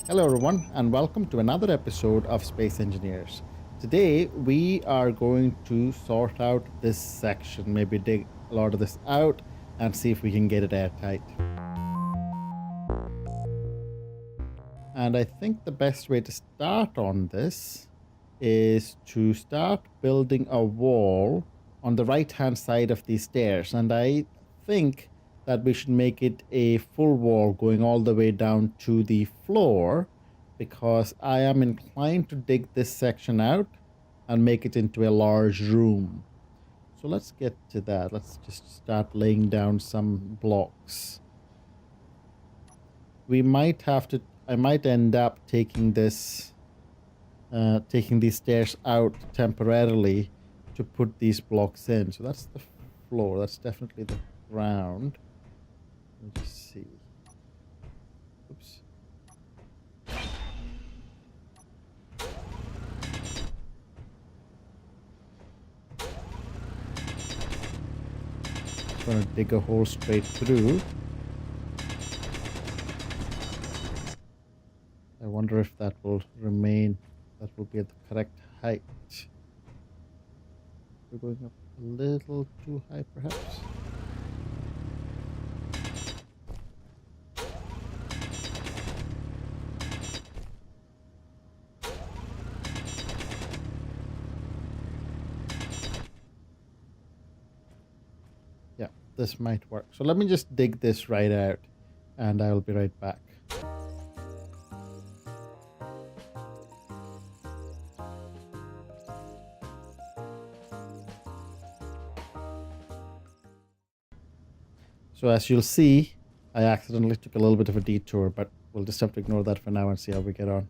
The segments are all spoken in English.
Hello, everyone, and welcome to another episode of Space Engineers. Today, we are going to sort out this section, maybe dig a lot of this out and see if we can get it airtight. And I think the best way to start on this is to start building a wall on the right-hand side of these stairs. And I think that we should make it a full wall going all the way down to the floor, because I am inclined to dig this section out and make it into a large room. So let's get to that. Let's just start laying down some blocks. We might have to, I might end up taking this, taking these stairs out temporarily to put these blocks in. So that's the floor. That's definitely the ground. Let's see. Oops. Going to dig a hole straight through. I wonder if that will remain, that will be at the correct height. We're going up a little too high, perhaps. Yeah, this might work. So let me just dig this right out, and I'll be right back. So as you'll see, I accidentally took a little bit of a detour, but we'll just have to ignore that for now and see how we get on.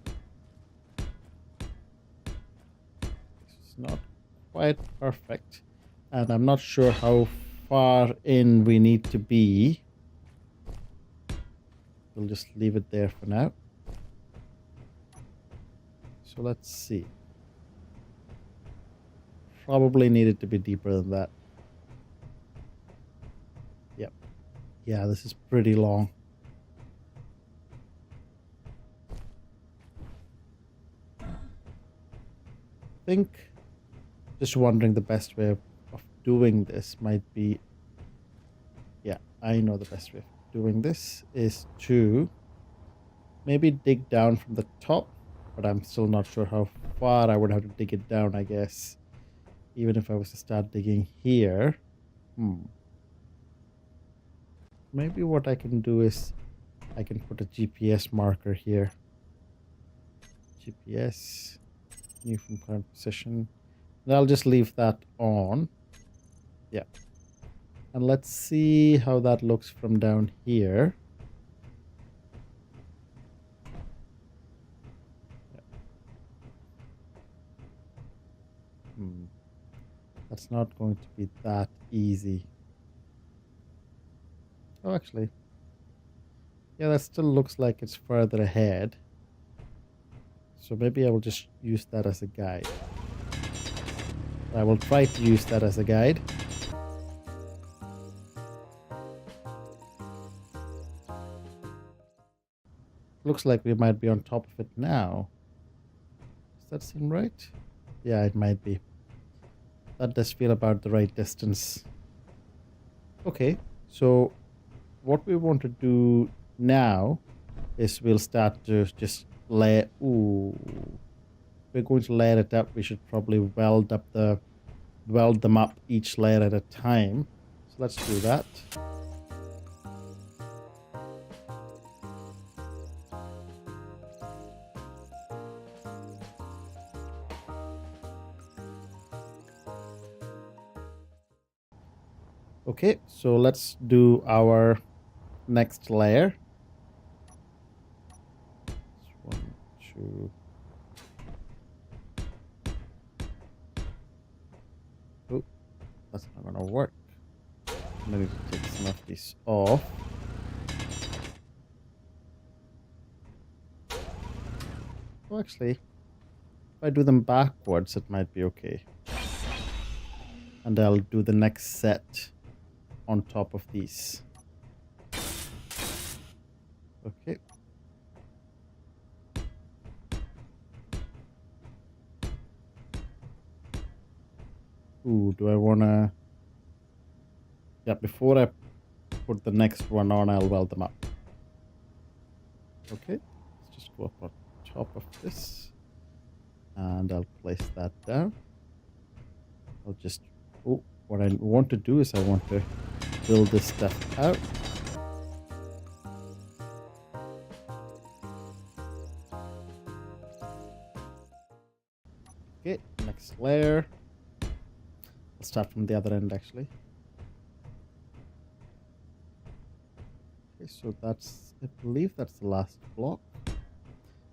It's not quite perfect, and I'm not sure how far in we need to be. We'll just leave it there for now. So let's see. Probably needed to be deeper than that. Yep. Yeah, this is pretty long. I think just wondering the best way of doing this might be, yeah, I know the best way of doing this is to maybe dig down from the top, but I'm still not sure how far I would have to dig it down, I guess. Even if I was to start digging here. Maybe what I can do is I can put a GPS marker here. GPS, new from current position. And I'll just leave that on. Yeah. And let's see how that looks from down here. Yeah. That's not going to be that easy. Oh, actually. Yeah, that still looks like it's further ahead. So maybe I will just use that as a guide. I will try to use that as a guide. Looks like we might be on top of it now. Does that seem right? Yeah, it might be. That does feel about the right distance. Okay, so what we want to do now is we'll start to just layer. Ooh, we're going to layer it up. We should probably weld them up each layer at a time. So let's do that. Okay, so let's do our next layer. 1, 2. Oh, that's not gonna work. I need to take some of these off. Oh, actually, if I do them backwards, it might be okay. And I'll do the next set on top of these. Okay. Ooh, do I want to... Yeah, before I put the next one on, I'll weld them up. Okay, let's just go up on top of this. And I'll place that down. I'll just... Oh, what I want to do is I want to build this stuff out. Okay, next layer. I'll start from the other end actually. Okay, so that's, I believe that's the last block.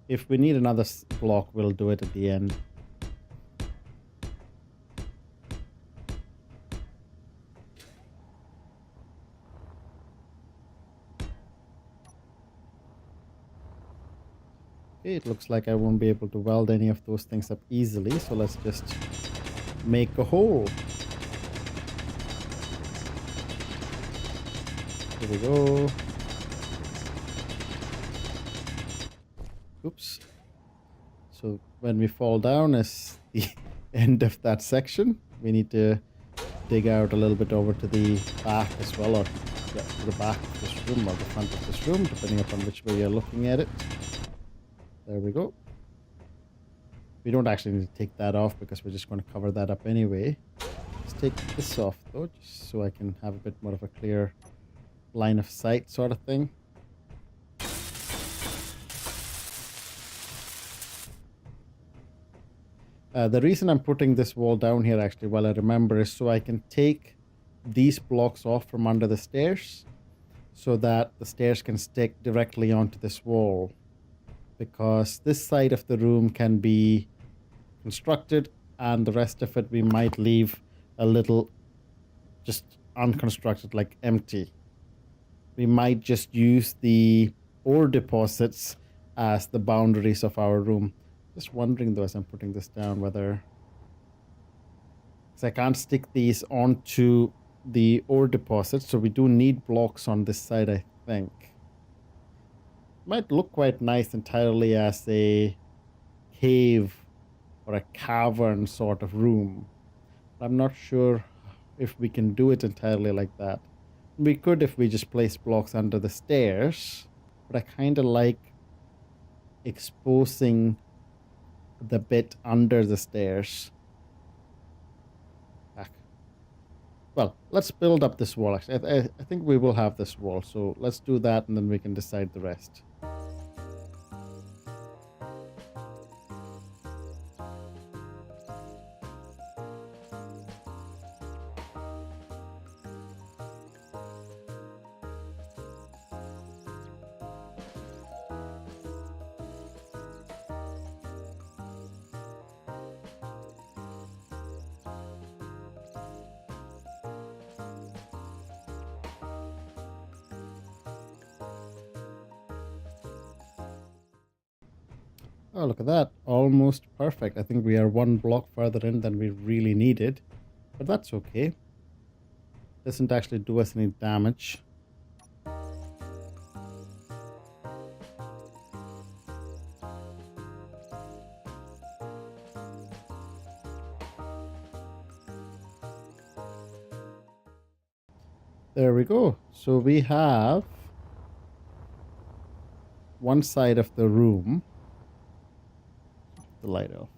If we need another block, we'll do it at the end. Okay, it looks like I won't be able to weld any of those things up easily, so let's just make a hole. Here we go. Oops. So when we fall down is the end of that section. We need to dig out a little bit over to the back as well, or yeah, to the back of this room or the front of this room, depending upon which way you're looking at it. There we go. We don't actually need to take that off because we're just going to cover that up anyway. Let's take this off though, just so I can have a bit more of a clear line of sight sort of thing. The reason I'm putting this wall down here actually, while I remember, is so I can take these blocks off from under the stairs so that the stairs can stick directly onto this wall. Because this side of the room can be constructed and the rest of it we might leave a little just unconstructed, like empty. We might just use the ore deposits as the boundaries of our room. Just wondering though, as I'm putting this down, whether... because I can't stick these onto the ore deposits, so we do need blocks on this side, I think. Might look quite nice entirely as a cave or a cavern sort of room. I'm not sure if we can do it entirely like that. We could if we just place blocks under the stairs, but I kind of like exposing the bit under the stairs. Back. Well, let's build up this wall actually. I think we will have this wall, so let's do that and then we can decide the rest. Oh, look at that. Almost perfect. I think we are one block further in than we really needed. But that's okay. Doesn't actually do us any damage. There we go. So we have one side of the room. The light off.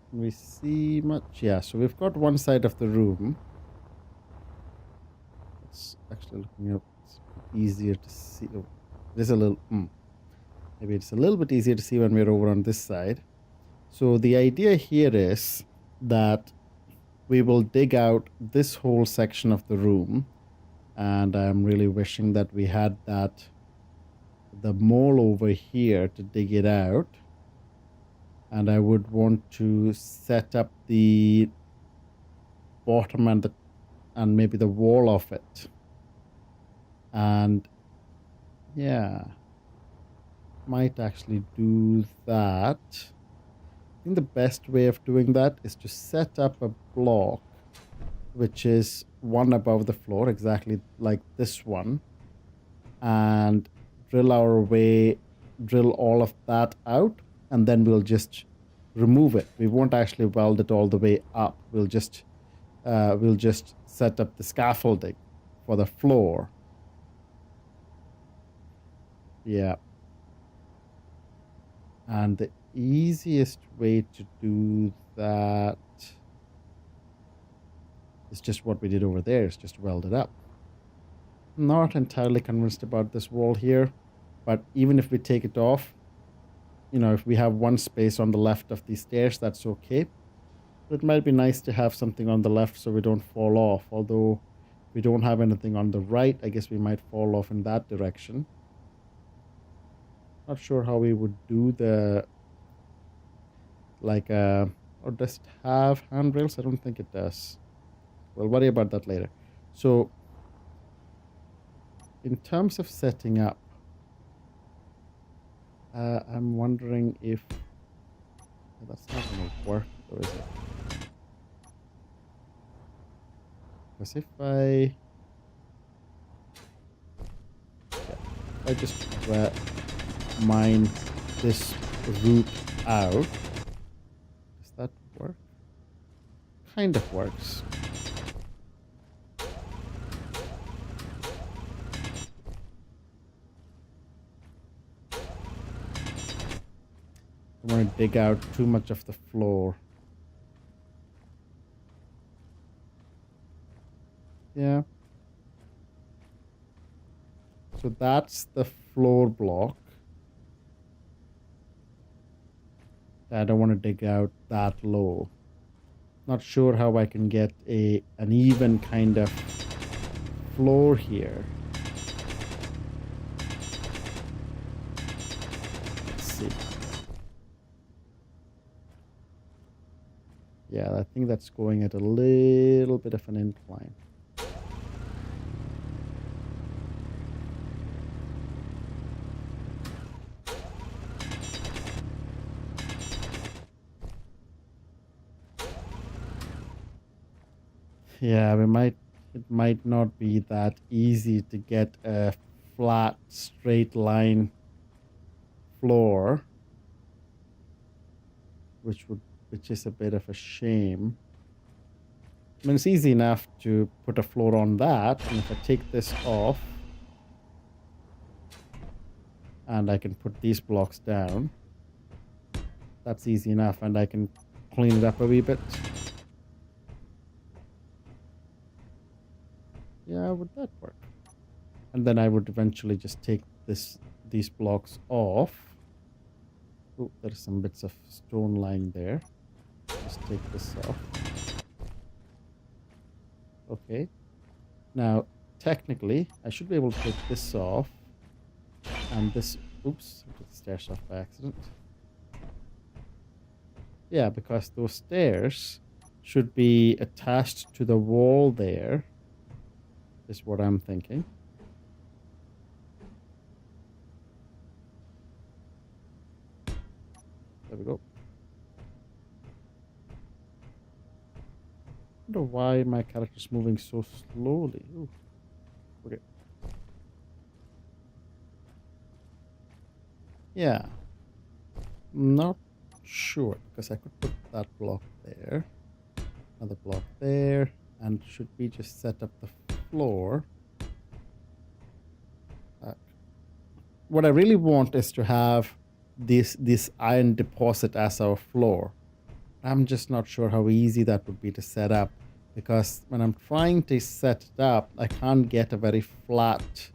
Can we see much? Yeah, so we've got one side of the room. It's actually looking up. It's easier to see. Oh, there's a little. Maybe it's a little bit easier to see when we're over on this side. So the idea here is that we will dig out this whole section of the room, and I'm really wishing that we had the mole over here to dig it out. And I would want to set up the bottom and maybe the wall of it. And yeah, might actually do that. I think the best way of doing that is to set up a block which is one above the floor, exactly like this one, and drill all of that out. And then we'll just remove it. We won't actually weld it all the way up. We'll just set up the scaffolding for the floor. Yeah. And the easiest way to do that is just what we did over there. Is just weld it up. Not entirely convinced about this wall here, but even if we take it off, you know, if we have one space on the left of these stairs, that's okay. But it might be nice to have something on the left so we don't fall off. Although if we don't have anything on the right, I guess we might fall off in that direction. Not sure how we would do the, like, or does it have handrails? I don't think it does. We'll worry about that later. So, in terms of setting up, I'm wondering if that's not going to work, though, is it? Because if I just mine this route out, does that work? Kind of works. I don't want to dig out too much of the floor. Yeah. So that's the floor block. I don't want to dig out that low. Not sure how I can get an even kind of floor here. Let's see. Yeah, I think that's going at a little bit of an incline. Yeah, it might not be that easy to get a flat, straight line floor, which is a bit of a shame. I mean, it's easy enough to put a floor on that, and if I take this off, and I can put these blocks down, that's easy enough, and I can clean it up a wee bit. Yeah, would that work? And then I would eventually just take these blocks off. Oh, there's some bits of stone lying there. Just take this off. Okay. Now, technically, I should be able to take this off. And this... Oops, I took the stairs off by accident. Yeah, because those stairs should be attached to the wall there. Is what I'm thinking. There we go. I wonder why my character's moving so slowly. Ooh. Okay. Yeah. Not sure, because I could put that block there. Another block there. And should we just set up the floor? What I really want is to have this iron deposit as our floor. I'm just not sure how easy that would be to set up, because when I'm trying to set it up, I can't get a very flat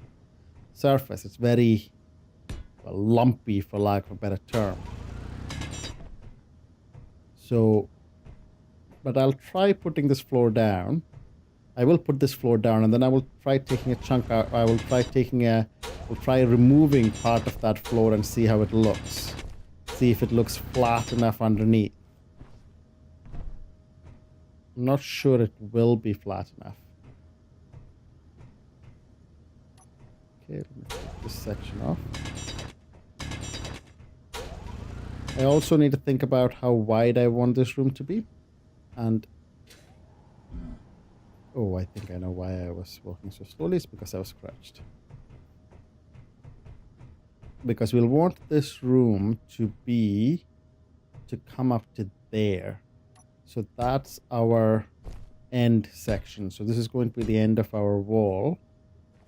surface. It's very lumpy, for lack of a better term. So, but I'll try putting this floor down. I will put this floor down, and then I will try taking a chunk out. I will try removing part of that floor and see how it looks. See if it looks flat enough underneath. I'm not sure it will be flat enough. Okay, let me take this section off. I also need to think about how wide I want this room to be. And oh, I think I know why I was walking so slowly. It's because I was crouched. Because we'll want this room to be to come up to there. So that's our end section. So this is going to be the end of our wall.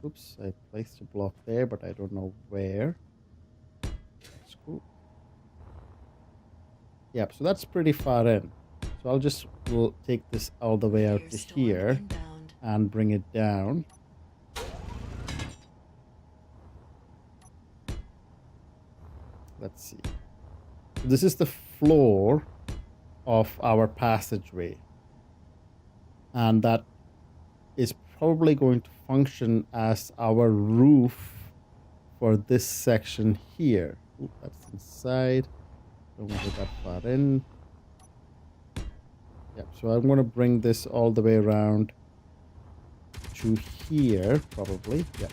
Oops, I placed a block there, but I don't know where. That's cool. Yep, so that's pretty far in. So I'll just take this all the way out to here and bring it down. Let's see. This is the floor of our passageway. And that is probably going to function as our roof for this section here. Ooh, that's inside. Don't want to get that far in. Yep, so I'm going to bring this all the way around to here, probably. Yep.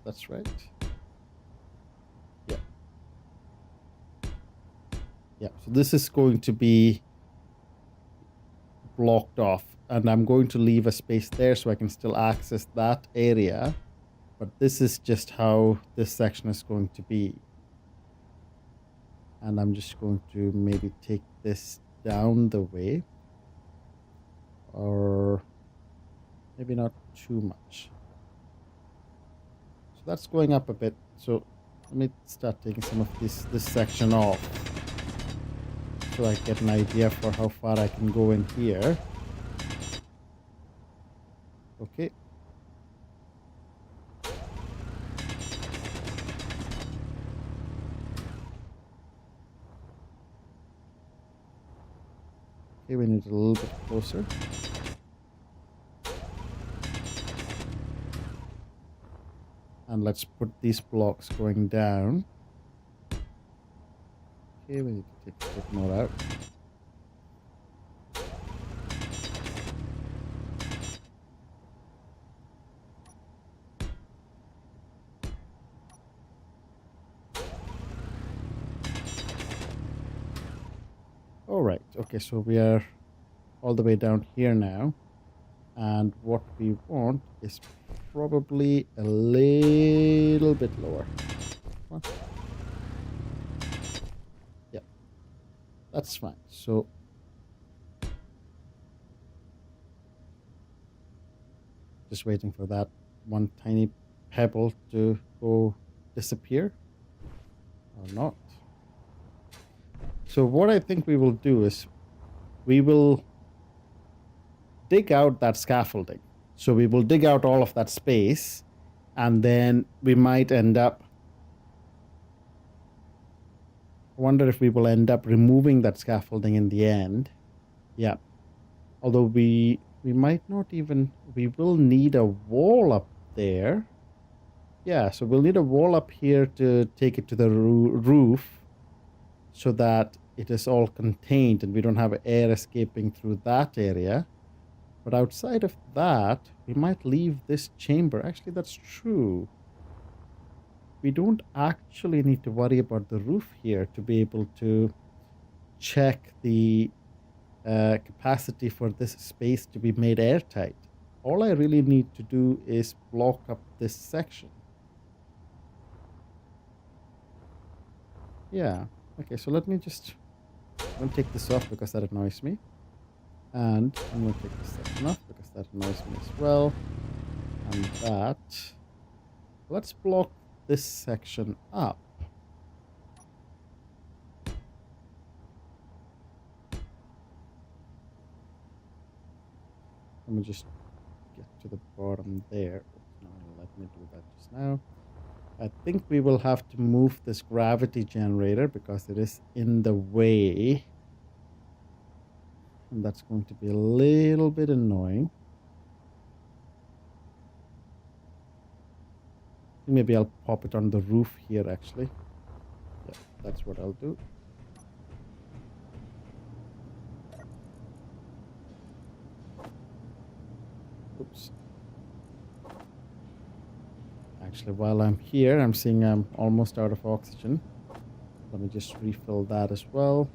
That's right. Yep. Yep, so this is going to be blocked off, and I'm going to leave a space there so I can still access that area, but this is just how this section is going to be. And I'm just going to maybe take this down the way, or maybe not too much. So that's going up a bit, so let me start taking some of this section off, so I get an idea for how far I can go in here. Okay. Okay, we need a little bit closer. And let's put these blocks going down. Okay, we need to take a bit more out. Alright, okay, so we are all the way down here now. And what we want is probably a little bit lower. Come on. Yeah, that's fine. So just waiting for that one tiny pebble to go disappear or not. So what I think we will do is we will dig out that scaffolding. So we will dig out all of that space, and then we might end up, I wonder if we will end up removing that scaffolding in the end. Yeah. Although we might not even, we will need a wall up there. Yeah, so we'll need a wall up here to take it to the roof so that it is all contained and we don't have air escaping through that area. But outside of that, we might leave this chamber. Actually, that's true. We don't actually need to worry about the roof here to be able to check the capacity for this space to be made airtight. All I really need to do is block up this section. Yeah. Okay, so let me just... I'm going to take this off because that annoys me. And I'm going to take this section off because that annoys me as well. And that... Let's block this section up. Let me just get to the bottom there. No, let me do that just now. I think we will have to move this gravity generator because it is in the way. And that's going to be a little bit annoying. Maybe I'll pop it on the roof here, actually. Yeah, that's what I'll do. Oops. Actually, while I'm here, I'm seeing I'm almost out of oxygen. Let me just refill that as well.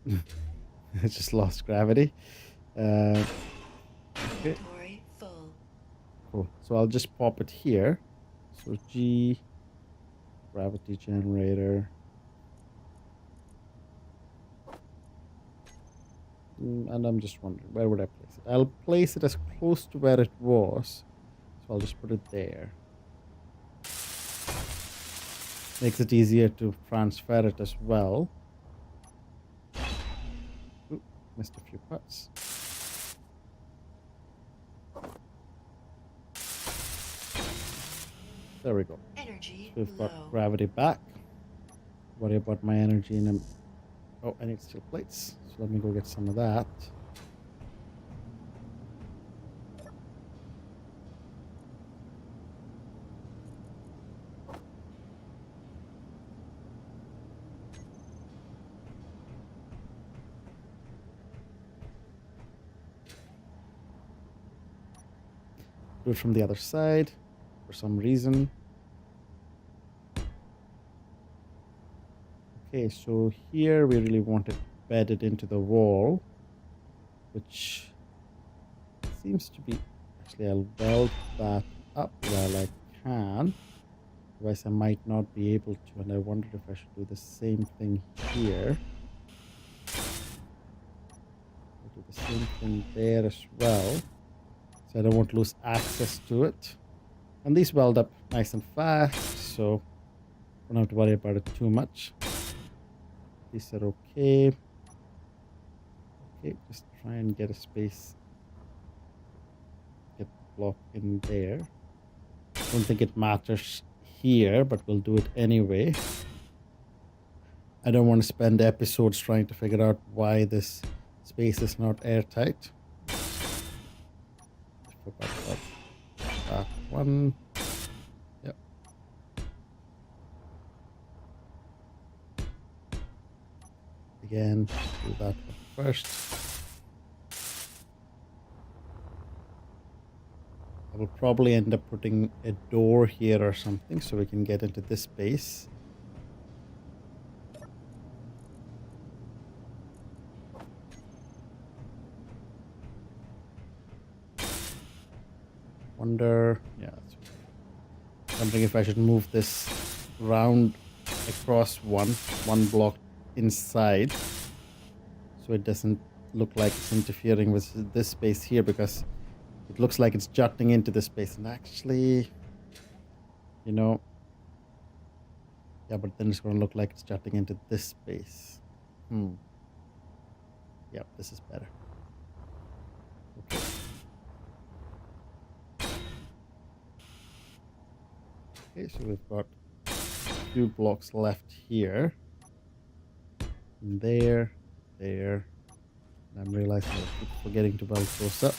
Okay. I just lost gravity. Inventory full. Cool. So I'll just pop it here. So G, gravity generator. And I'm just wondering, where would I place it? I'll place it as close to where it was. So I'll just put it there. Makes it easier to transfer it as well. Ooh, missed a few parts. There we go. Energy So we've got low. gravity back. Worry about my energy in a... Oh, I need steel plates. So let me go get some of that. Do it from the other side for some reason. Okay, so here we really want it bedded into the wall, which seems to be... Actually, I'll weld that up while I can. Otherwise, I might not be able to, and I wondered if I should do the same thing here. I'll do the same thing there as well, so I don't want to lose access to it. And these weld up nice and fast, so don't have to worry about it too much. These are okay. Okay, just try and get a space. Get the block in there. Don't think it matters here, but we'll do it anyway. I don't want to spend episodes trying to figure out why this space is not airtight. I forgot about that one. Yep. Again, do that one first. I will probably end up putting a door here or something so we can get into this space. Wonder, yeah. Wondering if I should move this round across one block inside, so it doesn't look like it's interfering with this space here, because it looks like it's jutting into this space. And actually, you know, yeah, but then it's going to look like it's jutting into this space. Yep, this is better. Okay. Okay, so we've got 2 blocks left here. And there. And I'm realizing I keep forgetting to weld those up.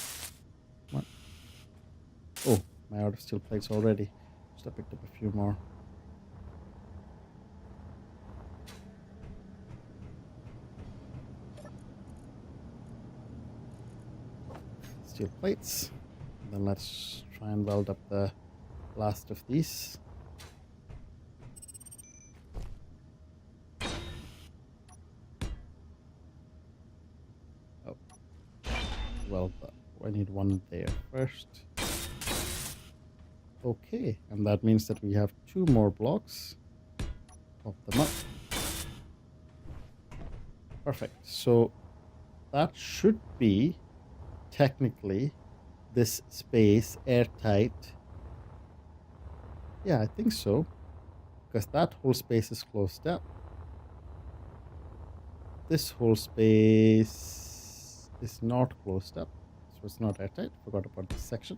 Come on. Oh, I'm out of steel plates already. Just I picked up a few more. Steel plates. And then let's try and weld up the last of these. Oh, well, I need one there first. Okay, and that means that we have 2 more blocks. Pop them up. Perfect. So that should be technically this space airtight. Yeah, I think so, because that whole space is closed up. This whole space is not closed up, so it's not airtight. Forgot about this section.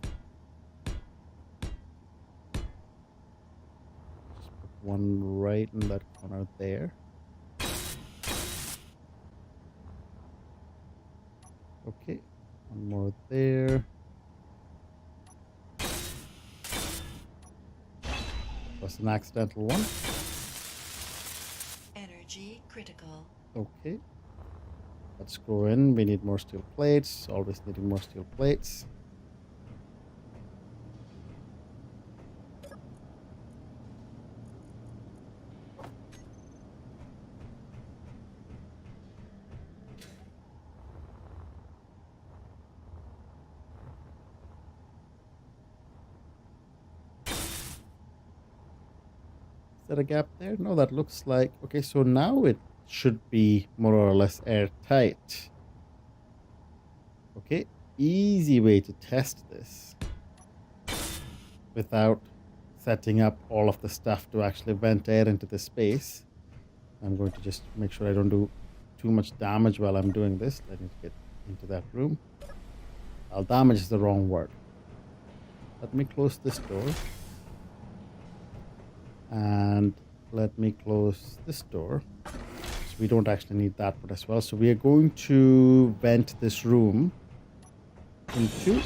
Just put one right in that corner there. Okay, one more there. Was an accidental one. Energy critical. Okay. Let's go in. We need more steel plates. Always needing more steel plates. there a gap there? No, that looks like... Okay, so now it should be more or less airtight. Okay, easy way to test this without setting up all of the stuff to actually vent air into the space. I'm going to just make sure I don't do too much damage while I'm doing this. I need to get into that room. Well, damage is the wrong word. Let me close this door. And let me close this door. So we don't actually need that one as well. So we are going to vent this room into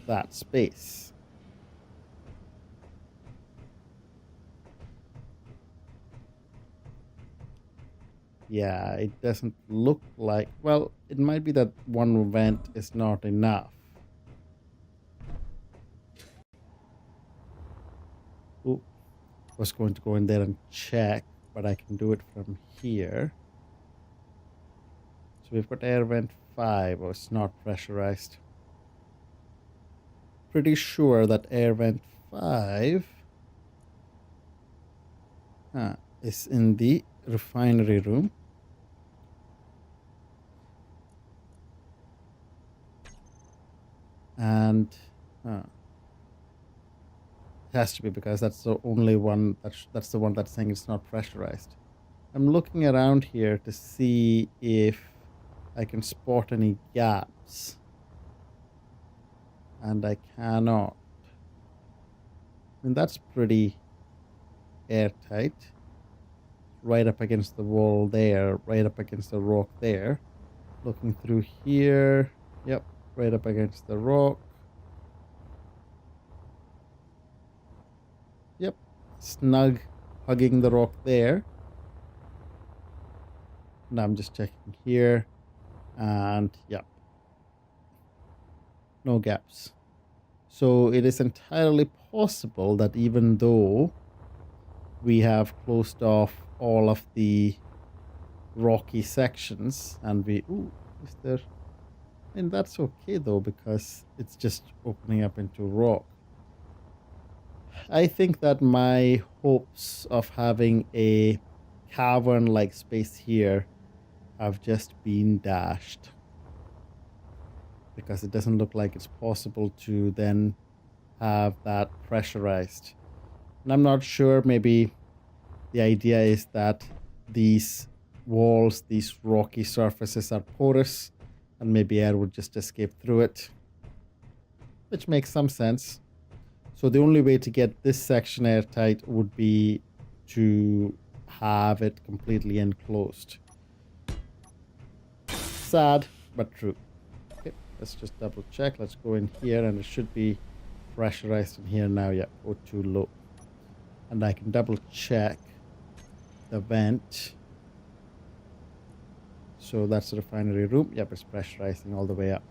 that space. Yeah, it doesn't look like... Well, it might be that one vent is not enough. Ooh, I was going to go in there and check, but I can do it from here. So we've got air vent 5. Oh, it's not pressurized. Pretty sure that air vent 5 is in the refinery room. And it has to be, because that's the only one that's the one that's saying it's not pressurized. I'm looking around here to see if I can spot any gaps, and I cannot. I mean, that's pretty airtight. Right up against the wall there, right up against the rock there. Looking through here, yep, right up against the rock. Yep, snug hugging the rock there. And I'm just checking here, and yep, no gaps. So it is entirely possible that even though we have closed off all of the rocky sections, and we... Ooh, is there... And that's okay though, because it's just opening up into rock. I think that my hopes of having a cavern-like space here have just been dashed, because it doesn't look like it's possible to then have that pressurized. And I'm not sure, maybe the idea is that these walls, these rocky surfaces are porous, and maybe air would just escape through it, which makes some sense. So the only way to get this section airtight would be to have it completely enclosed. Sad, but true. Okay, let's just double check. Let's go in here, and it should be pressurized in here now. Yeah, go too low. And I can double check the vent. So that's the refinery room. Yep, it's pressurizing all the way up.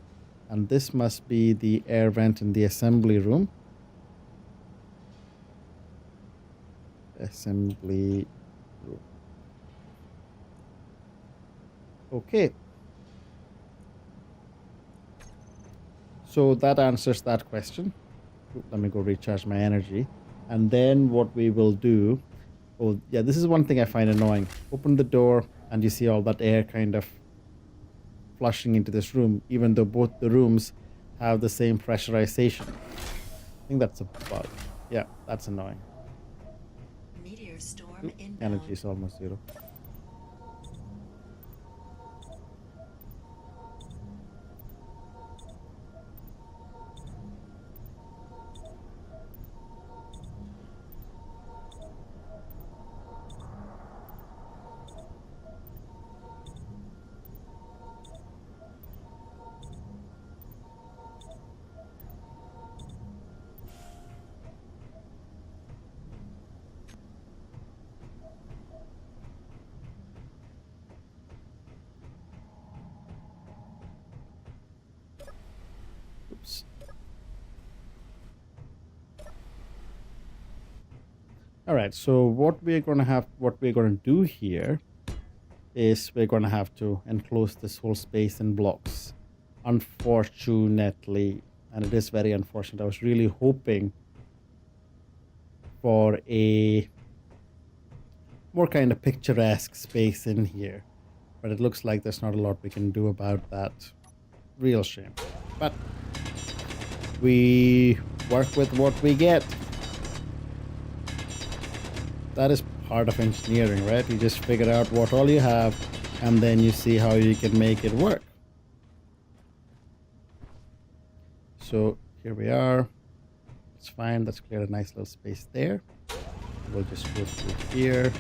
And this must be the air vent in the assembly room. Assembly room. Okay. So that answers that question. Let me go recharge my energy. And then what we will do... Oh, yeah, this is one thing I find annoying. Open the door, and you see all that air kind of flushing into this room, even though both the rooms have the same pressurization. I think that's a bug. Yeah, that's annoying. Meteor storm Ooh, inbound. energy is almost zero. Oops. All right, so what we're going to do here is we're going to have to enclose this whole space in blocks. Unfortunately, and it is very unfortunate, I was really hoping for a more kind of picturesque space in here. But it looks like there's not a lot we can do about that. Real shame. But we work with what we get. That is part of engineering, right? You just figure out what all you have, and then you see how you can make it work. So here we are. It's fine. Let's clear a nice little space there. We'll just go through here.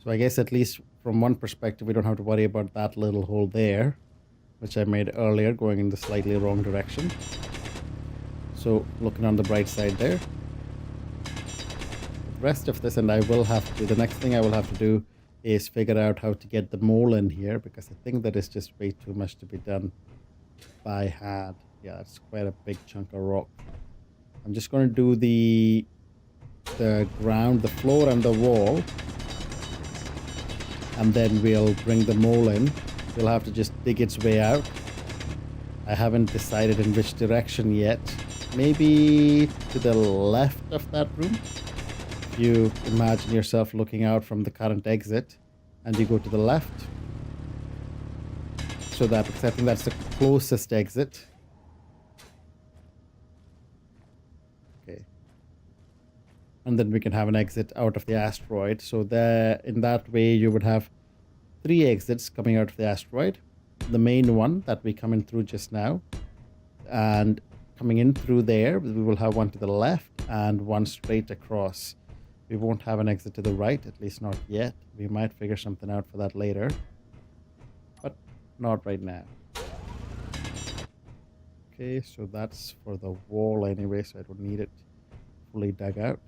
So I guess at least from one perspective, we don't have to worry about that little hole there, which I made earlier going in the slightly wrong direction. So looking on the bright side there. The rest of this, and I will have to, the next thing I will have to do is figure out how to get the mole in here, because I think that is just way too much to be done by hand. Yeah, it's quite a big chunk of rock. I'm just going to do the ground, the floor and the wall, and then we'll bring the mole in. We'll have to just dig its way out. I haven't decided in which direction yet. Maybe to the left of that room. If you imagine yourself looking out from the current exit and you go to the left. So that, because I think that's the closest exit. Okay. And then we can have an exit out of the asteroid. So there, in that way, you would have 3 exits coming out of the asteroid. The main one that we come in through just now. And coming in through there, we will have one to the left and one straight across. We won't have an exit to the right, at least not yet. We might figure something out for that later. But not right now. Okay, so that's for the wall anyway, so I don't need it fully dug out.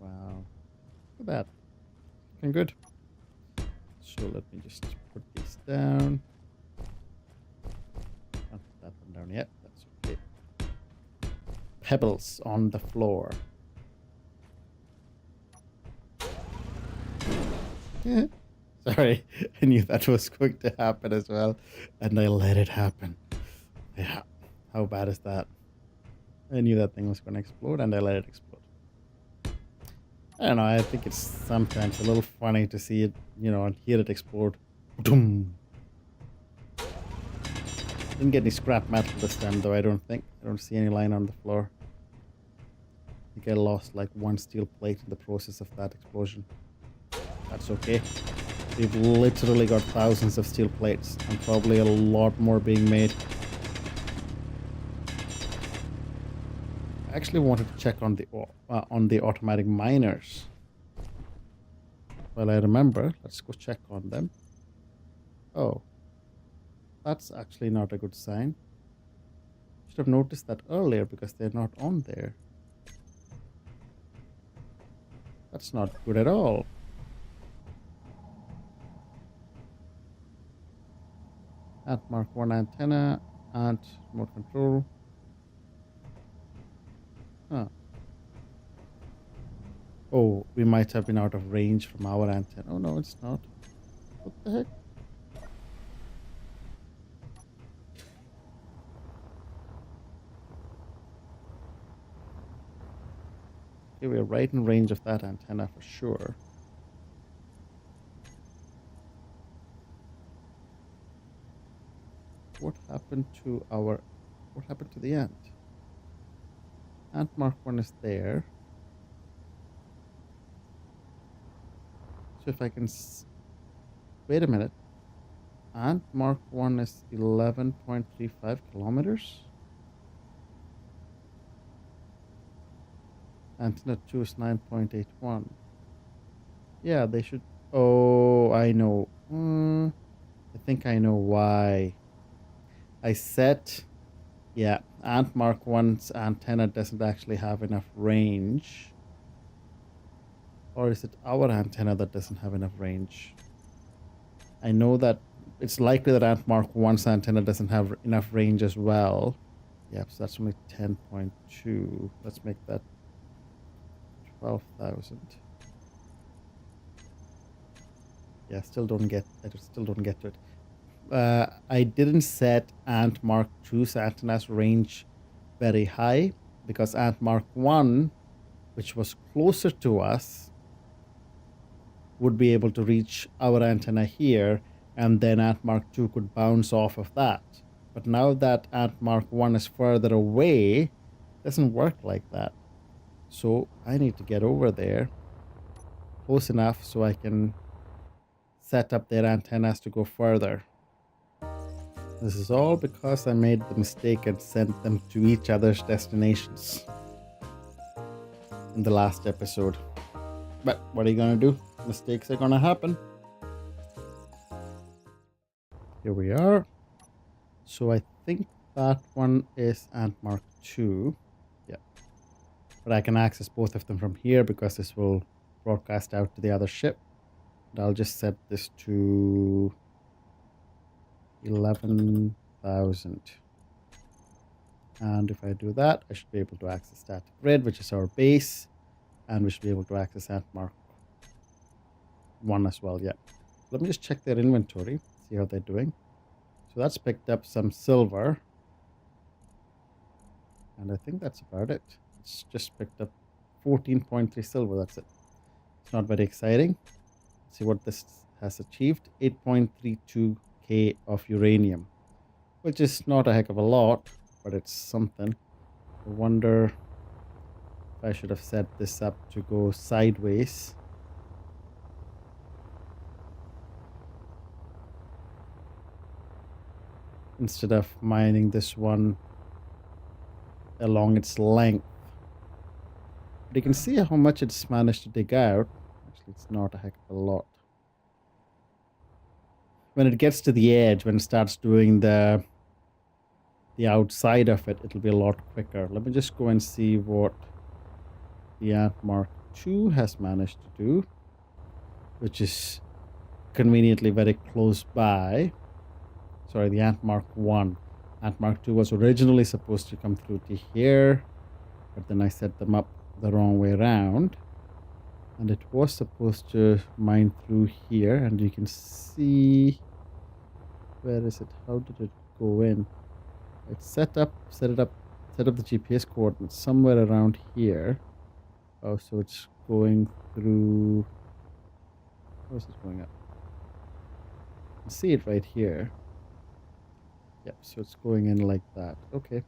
Wow. Look at that. Looking good. So let me just put these down. Not put that one down yet. That's okay. Pebbles on the floor. Yeah. Sorry, I knew that was going to happen as well, and I let it happen. Yeah. How bad is that? I knew that thing was going to explode, and I let it explode. I don't know, I think it's sometimes a little funny to see it, and hear it explode. Boom. Didn't get any scrap metal this time, though, I don't think. I don't see any lying on the floor. I think I lost like 1 steel plate in the process of that explosion. That's okay. We've literally got thousands of steel plates, and probably a lot more being made. I actually wanted to check on the automatic miners. Well, I remember. Let's go check on them. Oh. That's actually not a good sign. Should have noticed that earlier because they're not on there. That's not good at all. At Mark 1 antenna and remote control. Huh. Oh, we might have been out of range from our antenna. Oh no, it's not. What the heck? Okay, we're right in range of that antenna for sure. What happened to the ant? Ant Mark 1 is there. So if I can... Wait a minute. Ant Mark 1 is 11.35 kilometers. Antenna 2 is 9.81. Yeah, they should... Oh, I know. I think I know why. I set... Yeah, Ant Mark 1's antenna doesn't actually have enough range. Or is it our antenna that doesn't have enough range? I know that it's likely that Ant Mark 1's antenna doesn't have enough range as well. Yep, so that's only 10.2. Let's make that 12,000. Yeah, I still don't get to it. I didn't set Ant Mark II's antenna's range very high because Ant Mark 1, which was closer to us, would be able to reach our antenna here, and then Ant Mark 2 could bounce off of that. But now that Ant Mark 1 is further away, it doesn't work like that. So I need to get over there close enough so I can set up their antennas to go further. This is all because I made the mistake and sent them to each other's destinations in the last episode. But what are you going to do? Mistakes are going to happen. Here we are. So I think that one is Ant Mark 2. Yeah. But I can access both of them from here because this will broadcast out to the other ship. And I'll just set this to 11,000. And if I do that, I should be able to access static grid, which is our base. And we should be able to access Ant Mark 1 as well, yeah. Let me just check their inventory, see how they're doing. So that's picked up some silver. And I think that's about it. It's just picked up 14.3 silver, that's it. It's not very exciting. Let's see what this has achieved. 8.32k of uranium, which is not a heck of a lot, but it's something. I wonder if I should have set this up to go sideways. Instead of mining this one along its length. But you can see how much it's managed to dig out. Actually, it's not a heck of a lot. When it gets to the edge, when it starts doing the outside of it, it'll be a lot quicker. Let me just go and see what the Ant Mark II has managed to do, which is conveniently very close by. Sorry, the Ant Mark 1. Ant Mark 2 was originally supposed to come through to here, but then I set them up the wrong way around. And it was supposed to mine through here, and you can see... Where is it? How did it go in? It's set up the GPS coordinates somewhere around here. Oh, so it's going through... How is it going up? You can see it right here. Yep, so it's going in like that. Okay.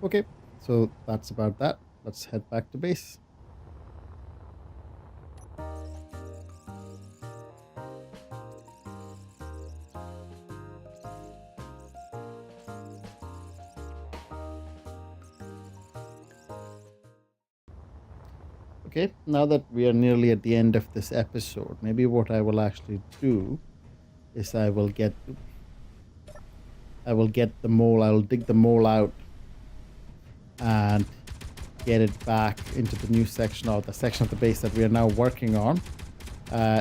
Okay, so that's about that. Let's head back to base. Okay, now that we are nearly at the end of this episode, maybe what I will actually do is I will get the mole, I will dig the mole out and get it back into the new section, or the section of the base that we are now working on,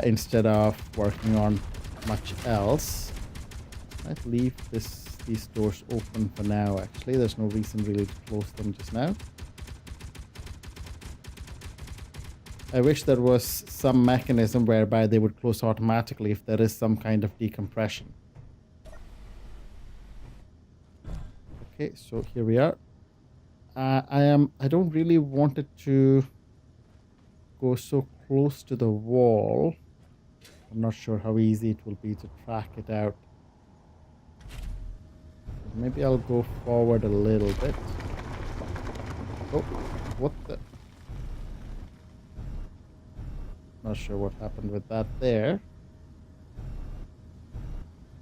instead of working on much else. I'd leave these doors open for now. Actually, there's no reason really to close them just now. I wish there was some mechanism whereby they would close automatically if there is some kind of decompression. Okay, so here we are. I don't really want it to go so close to the wall. I'm not sure how easy it will be to track it out. Maybe I'll go forward a little bit. Oh, what the? Not sure what happened with that there.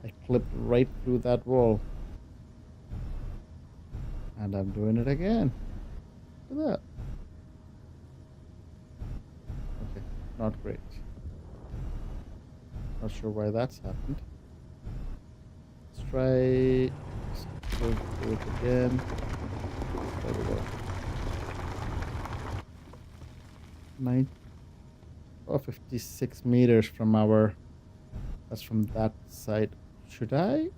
I clipped right through that wall. And I'm doing it again. Look at that. Okay, not great. Not sure why that's happened. Let's try... Let's go through it again. There we go. 56 meters from our... That's from that side. Should I?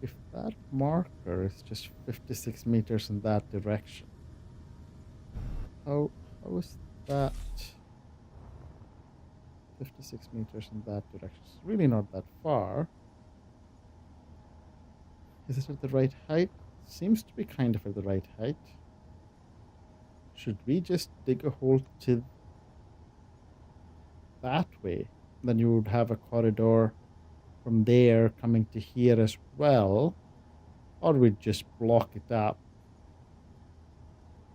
If that marker is just 56 meters in that direction, How is that 56 meters in that direction? It's really not that far. Is it at the right height? Seems to be kind of at the right height. Should we just dig a hole to that way? Then you would have a corridor from there coming to here as well. Or we'd just block it up.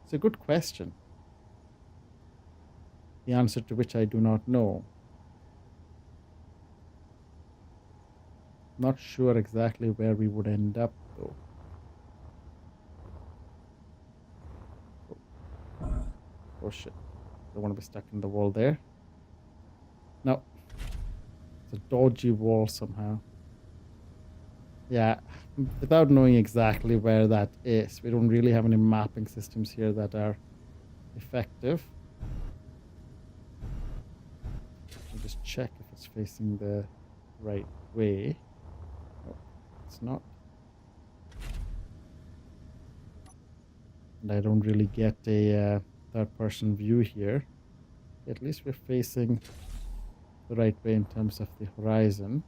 It's a good question. The answer to which I do not know. Not sure exactly where we would end up though. Oh shit. Don't want to be stuck in the wall there. No. It's a dodgy wall somehow. Yeah, without knowing exactly where that is, we don't really have any mapping systems here that are effective. I'll just check if it's facing the right way. No, it's not. And I don't really get a third-person view here. At least we're facing the right way in terms of the horizon.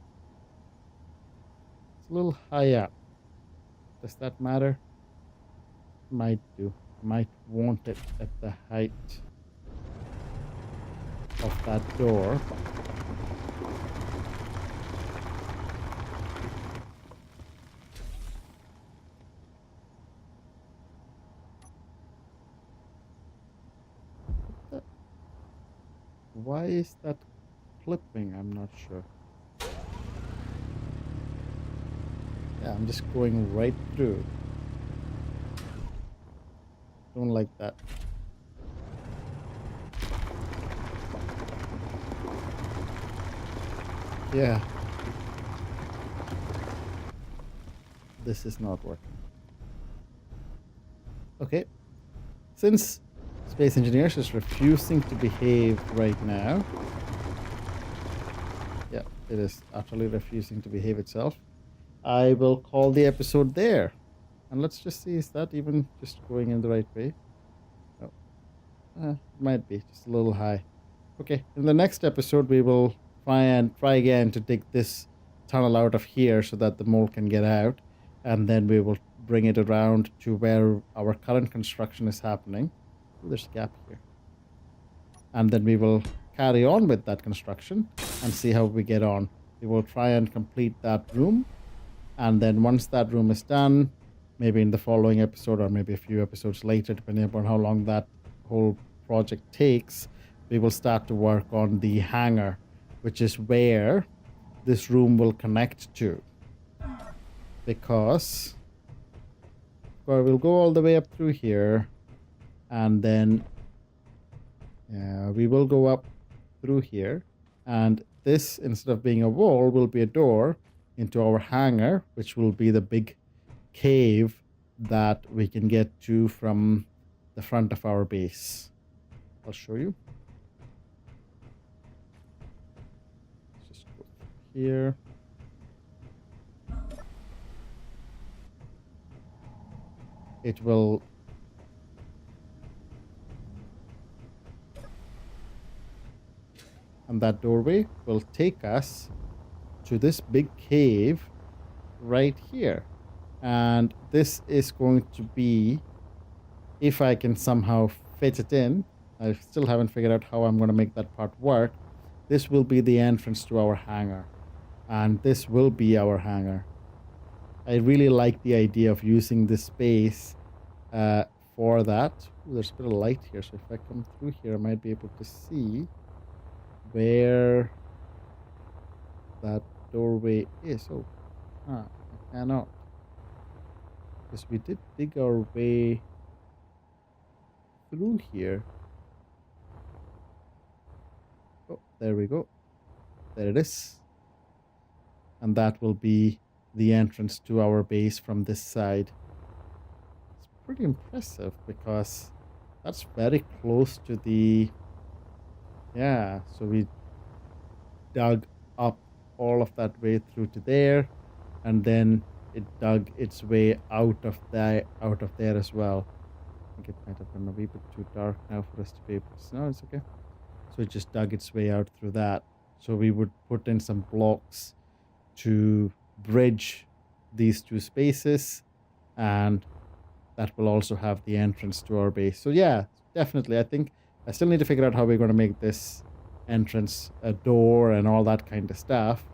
It's a little high up. Does that matter? Might do. Might want it at the height of that door. Why is that clipping? I'm not sure. Yeah, I'm just going right through. Don't like that. Yeah. This is not working. Okay. Since Space Engineers is refusing to behave right now. Yeah, it is utterly refusing to behave itself. I will call the episode there. And let's just see, is that even just going in the right way? No. Might be, just a little high. Okay, in the next episode, we will try again to dig this tunnel out of here so that the mole can get out. And then we will bring it around to where our current construction is happening. Oh, there's a gap here. And then we will carry on with that construction and see how we get on. We will try and complete that room. And then once that room is done, maybe in the following episode or maybe a few episodes later, depending upon how long that whole project takes, we will start to work on the hangar, which is where this room will connect to. Because we'll go all the way up through here, and then we will go up through here, and this, instead of being a wall, will be a door into our hangar, which will be the big cave that we can get to from the front of our base. I'll show you. Let's just go here. It will and that doorway will take us to this big cave right here. And this is going to be, if I can somehow fit it in, I still haven't figured out how I'm going to make that part work. This will be the entrance to our hangar. And this will be our hangar. I really like the idea of using this space for that. Ooh, there's a bit of light here, so if I come through here, I might be able to see where that doorway is. Oh, I cannot. Because we did dig our way through here. Oh, there we go. There it is. And that will be the entrance to our base from this side. It's pretty impressive because that's very close to the... Yeah, so we dug up all of that way through to there, and then it dug its way out of there as well. think it might have been a wee bit too dark now for us to be able to... No, it's okay. So it just dug its way out through that. So we would put in some blocks to bridge these two spaces, and that will also have the entrance to our base. So yeah, definitely. I think I still need to figure out how we're going to make this entrance a door and all that kind of stuff,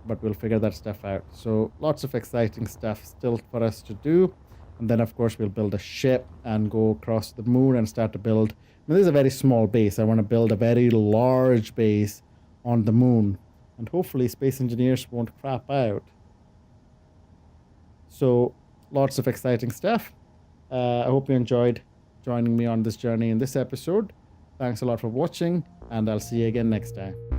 but we'll figure that stuff out. So lots of exciting stuff still for us to do. And then, of course, we'll build a ship and go across the moon and start to build. I mean, this is a very small base. I want to build a very large base on the moon. And hopefully space engineers won't crap out. So lots of exciting stuff. I hope you enjoyed joining me on this journey in this episode. Thanks a lot for watching, and I'll see you again next time.